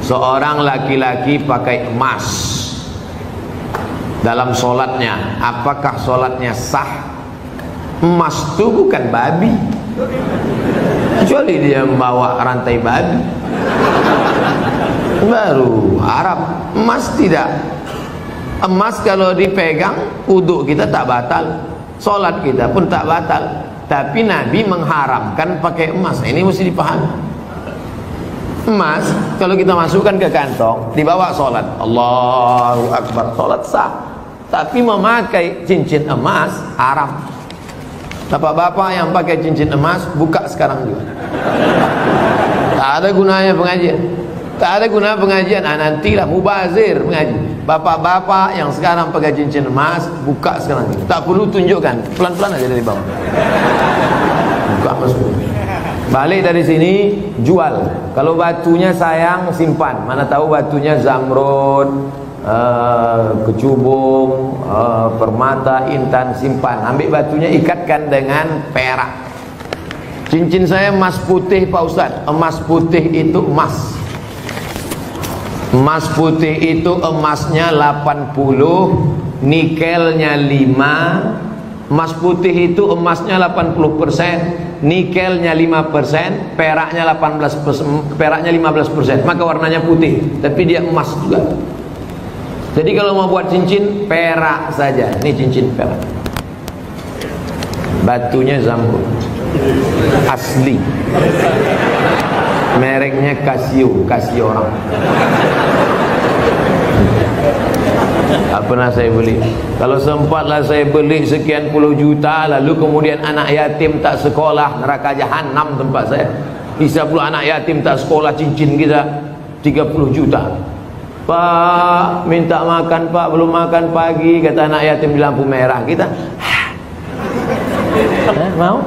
seorang laki-laki pakai emas dalam sholatnya, apakah sholatnya sah? Emas itu bukan babi, kecuali dia membawa rantai babi baru Arab. Emas tidak. Emas kalau dipegang, wudhu kita tak batal, sholat kita pun tak batal. Tapi Nabi mengharamkan pakai emas. Ini mesti dipahami. Emas kalau kita masukkan ke kantong, dibawa sholat, Allahu Akbar, sholat sah. Tapi memakai cincin emas haram. Bapak-bapak yang pakai cincin emas, buka sekarang juga. Tak ada gunanya pengajian. Tak ada guna pengajian. Nantilah mubazir mengaji. Bapak-bapak yang sekarang pakai cincin emas, buka sekarang juga. Tak perlu tunjukkan, pelan-pelan aja dari bawah. Buka masuk. Balik dari sini, jual. Kalau batunya sayang, simpan. Mana tahu batunya zamrud, kecubung, permata, intan, simpan. Ambil batunya, ikatkan dengan perak. Cincin saya emas putih Pak Ustadz. Emas putih itu emas. Emas putih itu emasnya 80, nikelnya 5. Emas putih itu emasnya 80%, nikelnya 5%, peraknya 18%, peraknya 15%. Maka warnanya putih, tapi dia emas juga. Jadi kalau mau buat cincin, perak saja. Ini cincin perak. Batunya zamrud asli, mereknya Casio, Casio orang. Tak pernah saya beli. Kalau sempatlah saya beli sekian puluh juta, lalu kemudian anak yatim tak sekolah, neraka jahanam tempat saya. Bisa pula anak yatim tak sekolah, cincin kita 30 juta. Pak, minta makan Pak, belum makan pagi, kata anak yatim di lampu merah. Kita mau?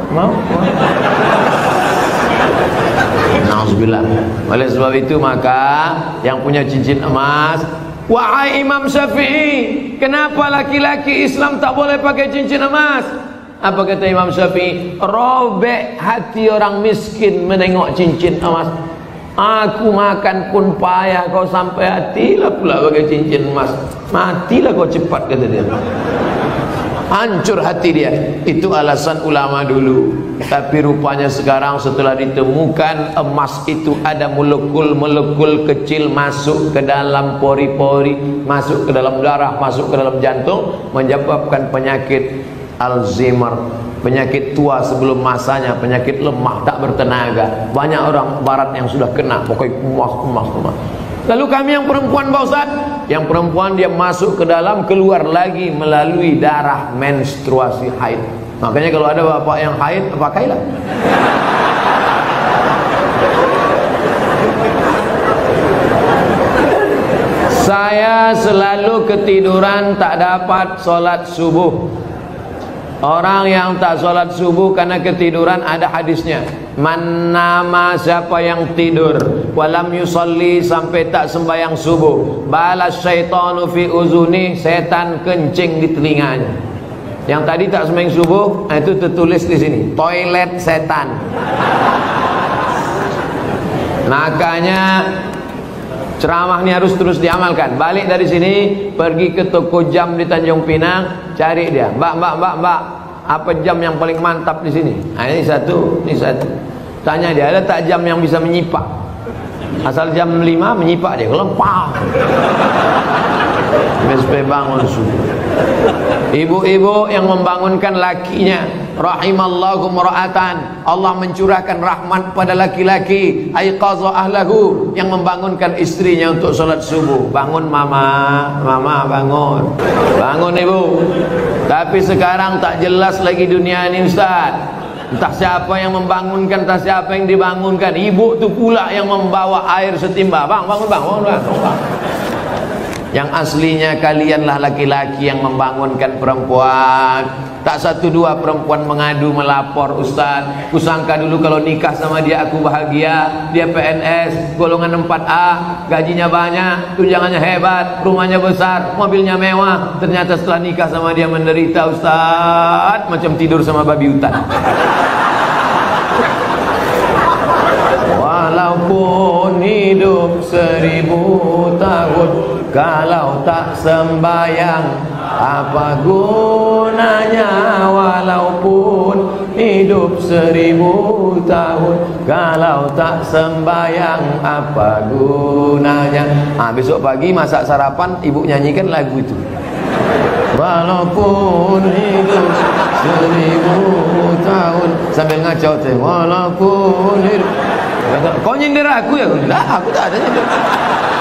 Nauzubillah. Oleh sebab itu maka yang punya cincin emas, wahai Imam Syafi'i, kenapa laki-laki Islam tak boleh pakai cincin emas? Apa kata Imam Syafi'i? Robek hati orang miskin menengok cincin emas. Aku makan pun payah, kau sampai hatilah pula pakai cincin emas. Matilah kau cepat, kata dia. Hancur hati dia. Itu alasan ulama dulu. Tapi rupanya sekarang setelah ditemukan emas itu ada molekul-molekul kecil masuk ke dalam pori-pori, masuk ke dalam darah, masuk ke dalam jantung, menyebabkan penyakit Alzheimer, penyakit tua sebelum masanya, penyakit lemah, tak bertenaga. Banyak orang barat yang sudah kena, pokoknya emas. Lalu kami yang perempuan Pak Ustaz, yang perempuan dia masuk ke dalam, keluar lagi melalui darah menstruasi haid. Makanya kalau ada bapak yang haid, pakailah. Saya selalu ketiduran, tak dapat sholat subuh. Orang yang tak sholat subuh karena ketiduran, ada hadisnya. Man nama, siapa yang tidur, walam yusalli, sampai tak sembahyang subuh, balas syaitanu fi uzuni, setan kencing di telinganya. Yang tadi tak sembahyang subuh, itu tertulis di sini, toilet setan. Makanya ceramah ini harus terus diamalkan. Balik dari sini, pergi ke toko jam di Tanjung Pinang, cari dia. Mbak, apa jam yang paling mantap di sini? Nah, ini satu. Tanya dia, ada tak jam yang bisa menyipak? Asal jam 5 menyipak dia, kalau pang. Sampai bangun subuh. Ibu-ibu yang membangunkan lakinya, rahimallahu mra'atan, Allah mencurahkan rahmat pada laki-laki, aiqadha ahlahu, yang membangunkan istrinya untuk sholat subuh. Bangun mama bangun. Bangun ibu. Tapi sekarang tak jelas lagi dunia ini Ustaz. Entah siapa yang membangunkan, entah siapa yang dibangunkan. Ibu tu pula yang membawa air setimba. Bangun. Yang aslinya kalianlah laki-laki yang membangunkan perempuan. Tak satu dua perempuan mengadu melapor, Ustaz, kusangka dulu kalau nikah sama dia aku bahagia. Dia PNS golongan 4A, gajinya banyak, tunjangannya hebat, rumahnya besar, mobilnya mewah. Ternyata setelah nikah sama dia menderita, Ustaz, macam tidur sama babi hutan. Walaupun hidup 1000 tahun, kalau tak sembayang apa gunanya? Walaupun hidup 1000 tahun, kalau tak sembayang apa gunanya? Besok pagi masak sarapan, ibu nyanyikan lagu itu. Walaupun hidup 1000 tahun, sambil ngacau teh. Walaupun hidup. Kau nyindir aku ya? Lah, aku tak ada nyindir.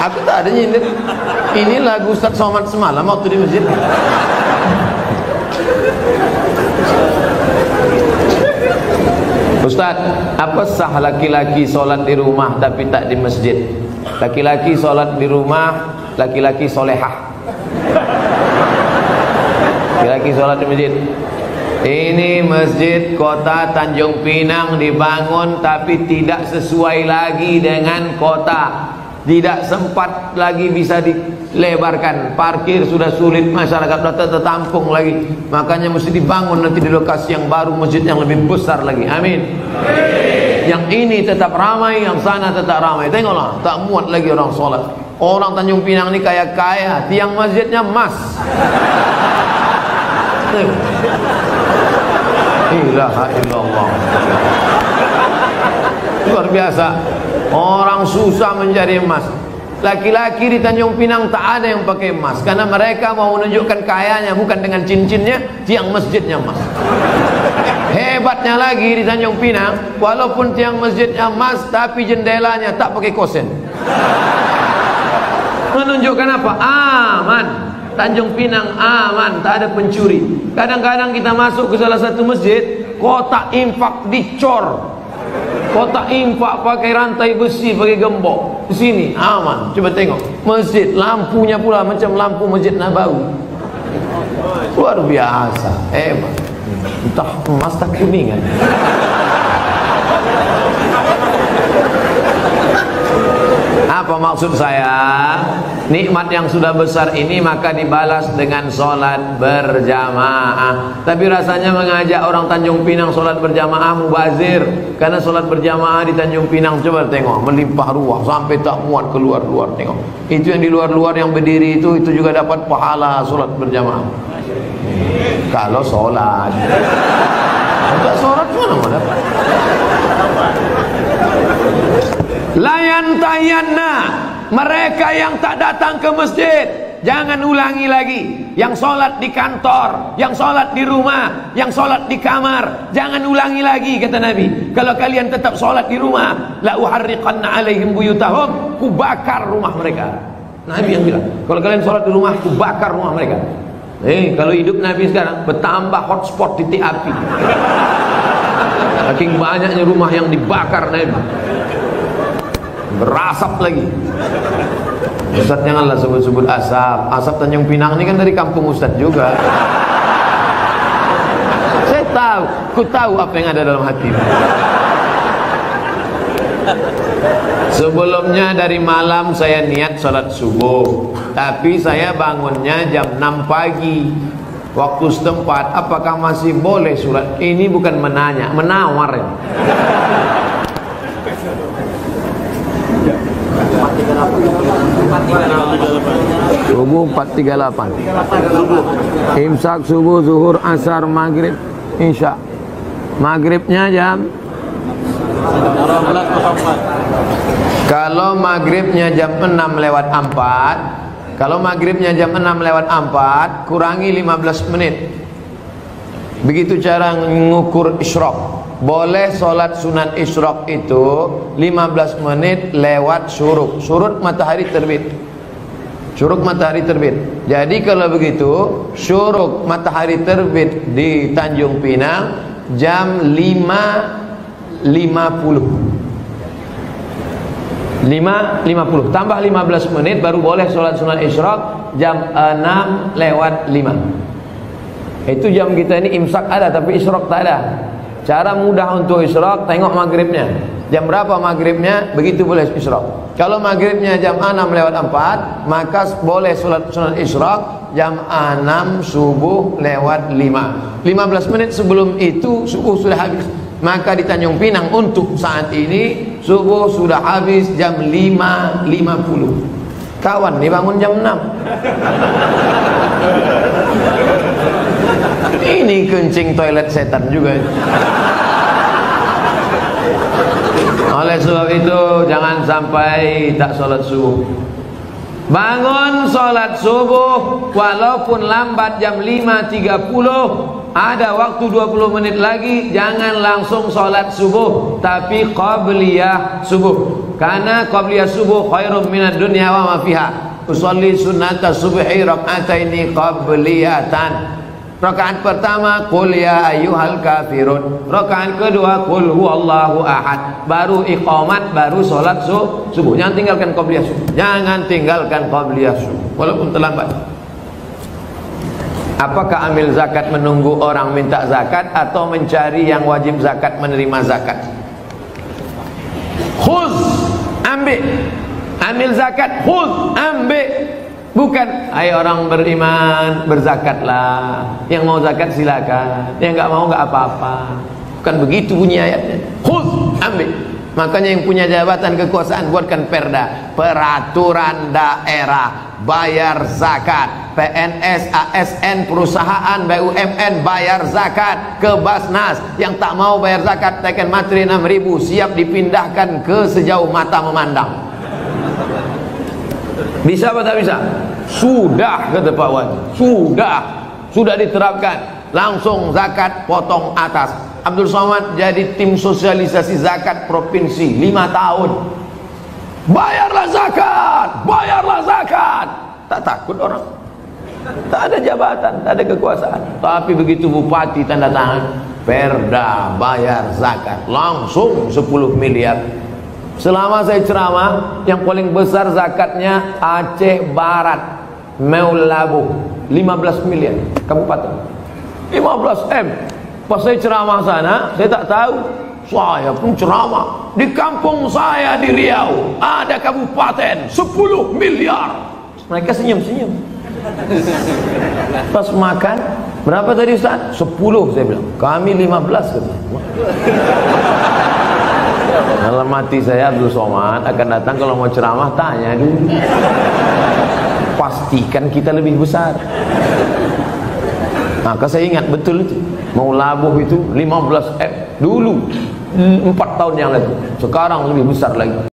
Aku tak ada nyindir. Ini lagu Ustaz Somad semalam waktu di masjid. Ustaz, apa sah laki-laki solat di rumah tapi tak di masjid? Laki-laki solat di rumah, laki-laki solehah. Laki-laki solat di masjid. Ini masjid kota Tanjung Pinang dibangun tapi tidak sesuai lagi dengan kota. Tidak sempat lagi bisa dilebarkan. Parkir sudah sulit, masyarakat sudah tertampung lagi. Makanya mesti dibangun nanti di lokasi yang baru, masjid yang lebih besar lagi. Amin. Yang ini tetap ramai, yang sana tetap ramai. Tengoklah, tak muat lagi orang sholat. Orang Tanjung Pinang ini kaya-kaya, tiang masjidnya emas. Ilaha illallah. Luar biasa. Orang susah menjadi emas. Laki-laki di Tanjung Pinang tak ada yang pakai emas, karena mereka mau menunjukkan kayanya bukan dengan cincinnya, tiang masjidnya emas. Hebatnya lagi di Tanjung Pinang, walaupun tiang masjidnya emas, tapi jendelanya tak pakai kosen. Menunjukkan apa? Aman. Tanjung Pinang aman, tak ada pencuri. Kadang-kadang kita masuk ke salah satu masjid, kotak infak dicor. Kotak infak pakai rantai besi, pakai gembok. Di sini aman. Coba tengok masjid, lampunya pula macam lampu Masjid Nabawi. Luar biasa, hebat. Entah emas tak kuningan. Apa maksud saya? Nikmat yang sudah besar ini maka dibalas dengan sholat berjamaah. Tapi rasanya mengajak orang Tanjung Pinang sholat berjamaah mubazir. Karena sholat berjamaah di Tanjung Pinang, coba tengok, melimpah ruah sampai tak muat keluar-luar. Tengok, itu yang di luar-luar yang berdiri itu juga dapat pahala sholat berjamaah. Kalau sholat, tak sholat mana mau dapat? Layan tayanna, mereka yang tak datang ke masjid, jangan ulangi lagi. Yang sholat di kantor, yang sholat di rumah, yang sholat di kamar, jangan ulangi lagi, kata Nabi. Kalau kalian tetap sholat di rumah, la uharriqanna alaihim buyutahum, ku bakar rumah mereka. Nabi yang bilang, kalau kalian sholat di rumah, ku bakar rumah mereka. Kalau hidup Nabi sekarang bertambah hotspot titik api. Saking banyaknya rumah yang dibakar Nabi, berasap lagi. Ustaz janganlah sebut-sebut asap. Asap Tanjung Pinang ini kan dari kampung Ustaz juga. Saya tahu, ku tahu apa yang ada dalam hati. Sebelumnya dari malam saya niat sholat subuh, tapi saya bangunnya jam 6 pagi waktu setempat. Apakah masih boleh sholat? Ini bukan menanya, menawar ya. Subuh 4.38. Imsak subuh, zuhur, asar, maghrib, isya. Maghribnya jam, kalau maghribnya jam 6:04, kalau maghribnya jam 6:04, kurangi 15 menit. Begitu cara mengukur isyraq. Boleh sholat sunat isyraq itu 15 menit lewat syuruk. Syuruk matahari terbit. Syuruk matahari terbit. Jadi kalau begitu, syuruk matahari terbit di Tanjung Pinang jam 5.50 tambah 15 menit baru boleh sholat sunat isyraq jam 6:05. Itu jam kita ini imsak ada tapi isyraq tak ada. Cara mudah untuk isyraq, tengok maghribnya. Jam berapa maghribnya, begitu boleh isyraq. Kalau maghribnya jam 6:04, maka boleh sholat sunat isyraq jam 6 subuh lewat 5. 15 menit sebelum itu subuh sudah habis. Maka di Tanjung Pinang untuk saat ini subuh sudah habis jam 5.50. Kawan nih bangun jam 6. Ini kencing toilet setan juga. Oleh sebab itu jangan sampai tak sholat subuh. Bangun sholat subuh walaupun lambat jam 5.30, ada waktu 20 menit lagi, jangan langsung sholat subuh, tapi qabliyah subuh. Karena qabliyah subuh khairum minad dunya wa ma fiha. Usolli sunnata subhi rak'ataini qabliyatan. Rakaat pertama qul ya ayyuhal kafirun, rakaat kedua qul huwallahu ahad, baru iqamat, baru salat subuh. Jangan tinggalkan qabliyah subuh, jangan tinggalkan qabliyah subuh walaupun terlambat. Apakah ambil zakat menunggu orang minta zakat atau mencari yang wajib zakat menerima zakat? Khuz, ambil zakat, khuz, ambil. Bukan, hai orang beriman, berzakatlah. Yang mau zakat silakan, yang nggak mau nggak apa-apa. Bukan begitu bunyi ayatnya. Khudh, ambil. Makanya yang punya jabatan kekuasaan buatkan perda, peraturan daerah, bayar zakat. PNS, ASN, perusahaan, BUMN bayar zakat. Ke Basnas yang tak mau bayar zakat, tekan materi 6.000, siap dipindahkan ke sejauh mata memandang. Bisa apa tak bisa? Sudah, kata Pak Wan, sudah diterapkan. Langsung zakat potong atas. Abdul Somad jadi tim sosialisasi zakat provinsi 5 tahun. Bayarlah zakat. Tak takut orang. Tak ada jabatan, tak ada kekuasaan. Tapi begitu bupati tanda tangan perda bayar zakat, langsung 10 miliar. Selama saya ceramah, yang paling besar zakatnya Aceh Barat, Meulabu, 15 miliar kabupaten, 15 M. Pas saya ceramah sana, saya tak tahu, saya pun ceramah di kampung saya di Riau ada kabupaten 10 miliar. Mereka senyum-senyum. Pas makan, berapa tadi Ustaz? 10, saya bilang. Kami 15 katanya. Dalam hati saya, Abdul Somad akan datang kalau mau ceramah, tanya dulu, pastikan kita lebih besar. Maka saya ingat betul itu, mau labuh itu 15 M dulu, 4 tahun yang lalu. Sekarang lebih besar lagi.